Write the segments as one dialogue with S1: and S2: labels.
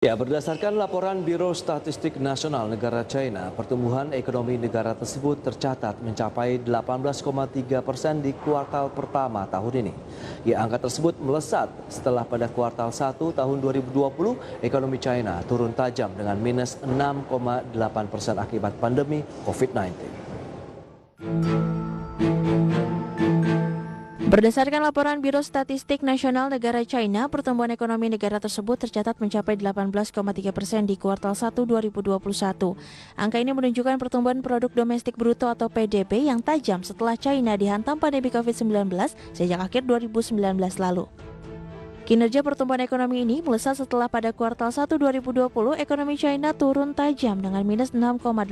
S1: Ya, berdasarkan laporan Biro Statistik Nasional Negara China, pertumbuhan ekonomi negara tersebut tercatat mencapai 18,3% di kuartal pertama tahun ini. Ya, angka tersebut melesat setelah pada kuartal 1 tahun 2020, ekonomi China turun tajam dengan minus 6,8% akibat pandemi COVID-19.
S2: Berdasarkan laporan Biro Statistik Nasional Negara China, pertumbuhan ekonomi negara tersebut tercatat mencapai 18,3% di kuartal 1 2021. Angka ini menunjukkan pertumbuhan produk domestik bruto atau PDB yang tajam setelah China dihantam pandemi COVID-19 sejak akhir 2019 lalu. Kinerja pertumbuhan ekonomi ini melesat setelah pada kuartal 1 2020 ekonomi China turun tajam dengan minus 6,8%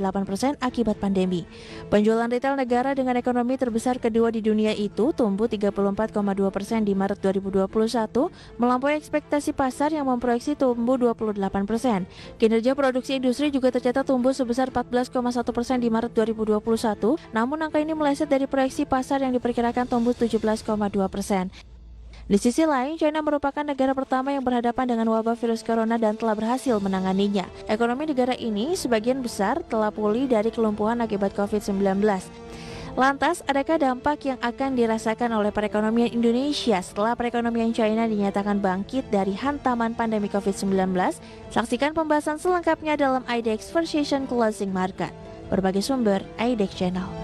S2: akibat pandemi. Penjualan retail negara dengan ekonomi terbesar kedua di dunia itu tumbuh 34,2% di Maret 2021, melampaui ekspektasi pasar yang memproyeksi tumbuh 28%. Kinerja produksi industri juga tercatat tumbuh sebesar 14,1% di Maret 2021, namun angka ini meleset dari proyeksi pasar yang diperkirakan tumbuh 17,2%. Di sisi lain, China merupakan negara pertama yang berhadapan dengan wabah virus corona dan telah berhasil menanganinya. Ekonomi negara ini sebagian besar telah pulih dari kelumpuhan akibat COVID-19. Lantas, adakah dampak yang akan dirasakan oleh perekonomian Indonesia setelah perekonomian China dinyatakan bangkit dari hantaman pandemi COVID-19? Saksikan pembahasan selengkapnya dalam IDX Precision Closing Market. Berbagai sumber, IDX Channel.